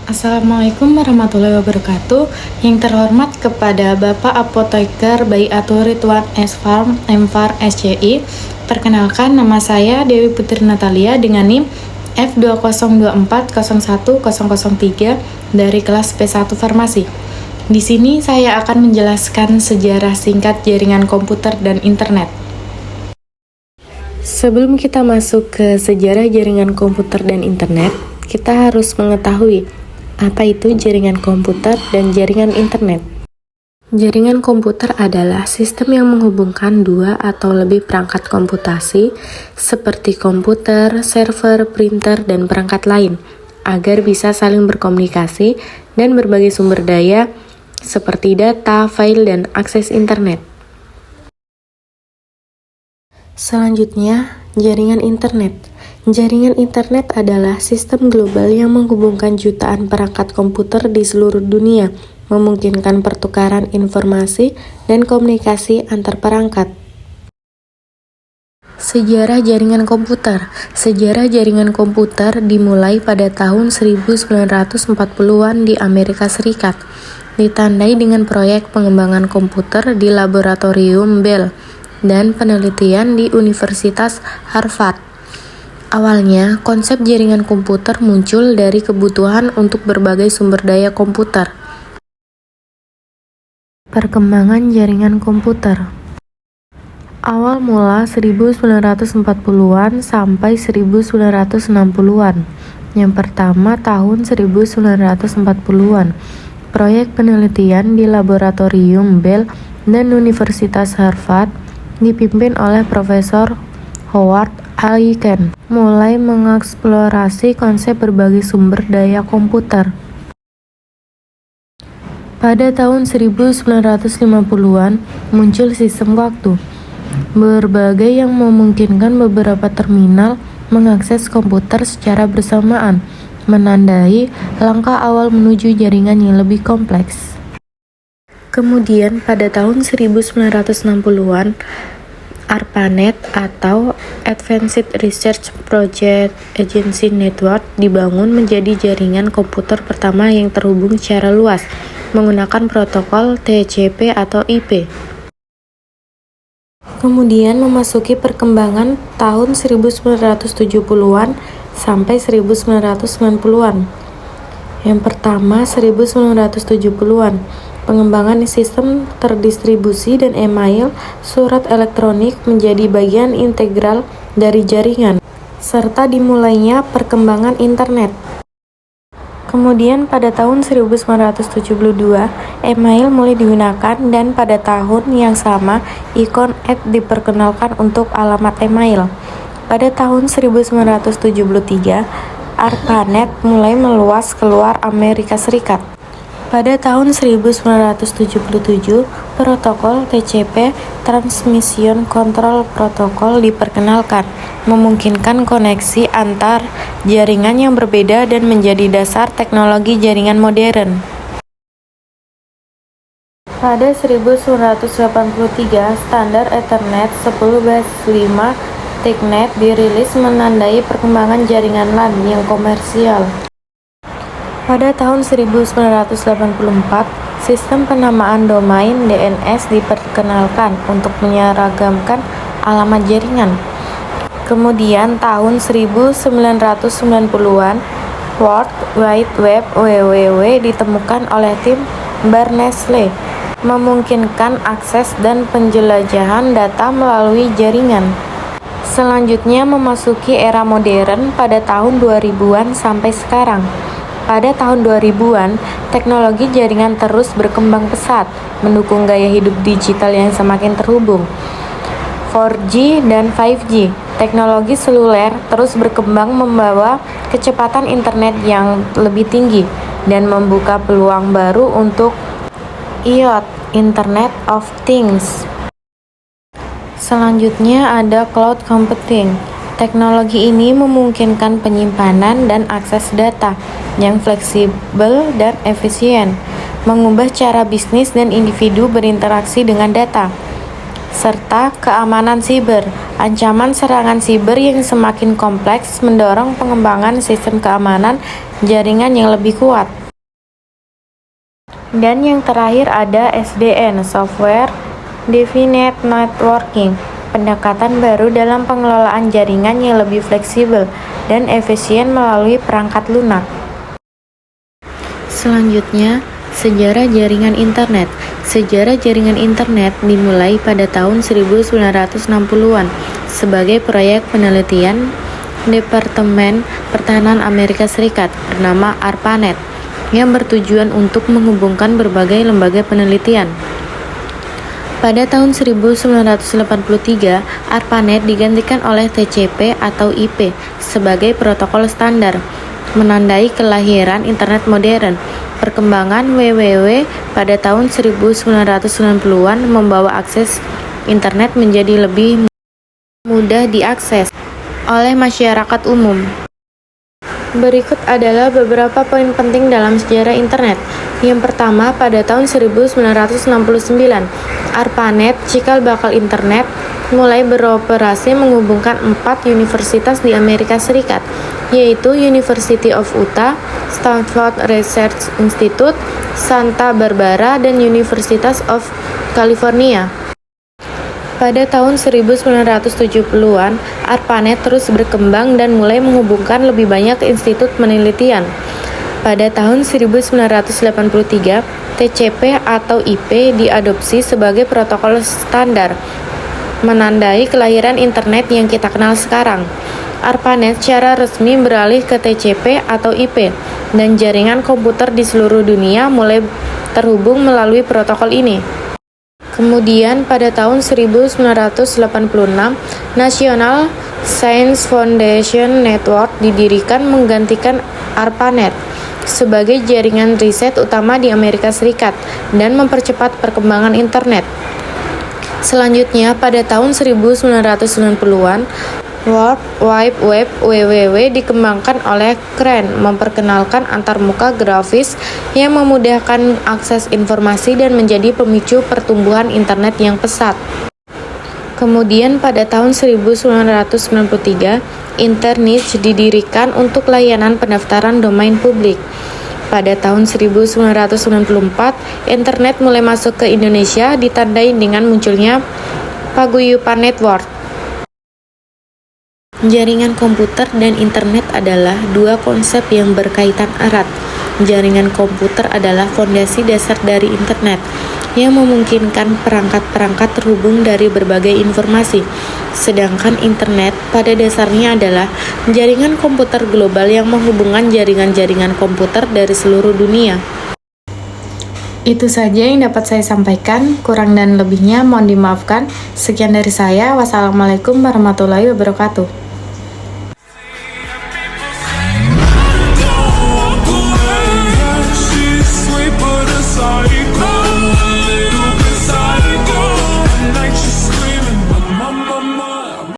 Assalamualaikum warahmatullahi wabarakatuh. Yang terhormat kepada Bapak Apoteker Baiatur Ridwan S. Farm, M.Far, SCI. Perkenalkan, nama saya Dewi Putri Natalia dengan NIM F2024010003 dari kelas P1 Farmasi. Di sini saya akan menjelaskan sejarah singkat jaringan komputer dan internet. Sebelum kita masuk ke sejarah jaringan komputer dan internet, kita harus mengetahui apa itu jaringan komputer dan jaringan internet. Jaringan komputer adalah sistem yang menghubungkan dua atau lebih perangkat komputasi seperti komputer, server, printer, dan perangkat lain agar bisa saling berkomunikasi dan berbagi sumber daya seperti data, file, dan akses internet. Selanjutnya, jaringan internet. Jaringan internet adalah sistem global yang menghubungkan jutaan perangkat komputer di seluruh dunia, memungkinkan pertukaran informasi dan komunikasi antar perangkat. Sejarah jaringan komputer. Sejarah jaringan komputer dimulai pada tahun 1940-an di Amerika Serikat, ditandai dengan proyek pengembangan komputer di laboratorium Bell dan penelitian di Universitas Harvard. Awalnya, konsep jaringan komputer muncul dari kebutuhan untuk berbagai sumber daya komputer. Perkembangan jaringan komputer. Awal mula 1940-an sampai 1960-an. Yang pertama tahun 1940-an. Proyek penelitian di laboratorium Bell dan Universitas Harvard dipimpin oleh Profesor Howard Aiken, mulai mengeksplorasi konsep berbagai sumber daya komputer. Pada tahun 1950-an, muncul sistem waktu, berbagai yang memungkinkan beberapa terminal mengakses komputer secara bersamaan, menandai langkah awal menuju jaringan yang lebih kompleks. Kemudian pada tahun 1960-an, ARPANET atau Advanced Research Project Agency Network dibangun menjadi jaringan komputer pertama yang terhubung secara luas menggunakan protokol TCP atau IP. Kemudian memasuki perkembangan tahun 1970-an sampai 1990-an. Yang pertama 1970-an. Pengembangan sistem terdistribusi dan email surat elektronik menjadi bagian integral dari jaringan, serta dimulainya perkembangan internet. Kemudian pada tahun 1972, email mulai digunakan dan pada tahun yang sama, ikon diperkenalkan untuk alamat email. Pada tahun 1973, ARPANET mulai meluas keluar Amerika Serikat. Pada tahun 1977, protokol TCP (Transmission Control Protocol) diperkenalkan, memungkinkan koneksi antar jaringan yang berbeda dan menjadi dasar teknologi jaringan modern. Pada 1983, standar Ethernet 10/5 ThickNet dirilis menandai perkembangan jaringan LAN yang komersial. Pada tahun 1984, sistem penamaan domain DNS diperkenalkan untuk menyeragamkan alamat jaringan. Kemudian tahun 1990-an, World Wide Web (WWW) ditemukan oleh tim Berners-Lee, memungkinkan akses dan penjelajahan data melalui jaringan. Selanjutnya memasuki era modern pada tahun 2000-an sampai sekarang. Pada tahun 2000-an, teknologi jaringan terus berkembang pesat, mendukung gaya hidup digital yang semakin terhubung. 4G dan 5G, teknologi seluler terus berkembang membawa kecepatan internet yang lebih tinggi dan membuka peluang baru untuk IoT, Internet of Things. Selanjutnya ada cloud computing. Teknologi ini memungkinkan penyimpanan dan akses data yang fleksibel dan efisien, mengubah cara bisnis dan individu berinteraksi dengan data. serta keamanan siber. Ancaman serangan siber yang semakin kompleks mendorong pengembangan sistem keamanan jaringan yang lebih kuat. Dan yang terakhir ada SDN, Software Defined Networking, pendekatan baru dalam pengelolaan jaringan yang lebih fleksibel dan efisien melalui perangkat lunak. Selanjutnya, sejarah jaringan internet. Sejarah jaringan internet dimulai pada tahun 1960-an sebagai proyek penelitian Departemen Pertahanan Amerika Serikat bernama ARPANET yang bertujuan untuk menghubungkan berbagai lembaga penelitian. Pada tahun 1983, ARPANET digantikan oleh TCP atau IP sebagai protokol standar, menandai kelahiran internet modern. Perkembangan WWW pada tahun 1990-an membawa akses internet menjadi lebih mudah diakses oleh masyarakat umum. Berikut adalah beberapa poin penting dalam sejarah internet. Yang pertama, pada tahun 1969, ARPANET, cikal bakal internet, mulai beroperasi menghubungkan 4 universitas di Amerika Serikat, yaitu University of Utah, Stanford Research Institute, Santa Barbara, dan University of California. Pada tahun 1970-an, ARPANET terus berkembang dan mulai menghubungkan lebih banyak institut penelitian. Pada tahun 1983, TCP atau IP diadopsi sebagai protokol standar, menandai kelahiran internet yang kita kenal sekarang. ARPANET secara resmi beralih ke TCP atau IP, dan jaringan komputer di seluruh dunia mulai terhubung melalui protokol ini. Kemudian pada tahun 1986, National Science Foundation Network didirikan menggantikan ARPANET sebagai jaringan riset utama di Amerika Serikat dan mempercepat perkembangan internet. Selanjutnya, pada tahun 1990-an, World Wide Web (WWW) dikembangkan oleh CRAN, memperkenalkan antarmuka grafis yang memudahkan akses informasi dan menjadi pemicu pertumbuhan internet yang pesat. Kemudian pada tahun 1993, Interniche didirikan untuk layanan pendaftaran domain publik. Pada tahun 1994, internet mulai masuk ke Indonesia ditandai dengan munculnya Paguyupan Network. Jaringan komputer dan internet adalah dua konsep yang berkaitan erat. Jaringan komputer adalah fondasi dasar dari internet yang memungkinkan perangkat-perangkat terhubung dari berbagai informasi. Sedangkan internet pada dasarnya adalah jaringan komputer global yang menghubungkan jaringan-jaringan komputer dari seluruh dunia. Itu saja yang dapat saya sampaikan, kurang dan lebihnya mohon dimaafkan. Sekian dari saya, wassalamualaikum warahmatullahi wabarakatuh.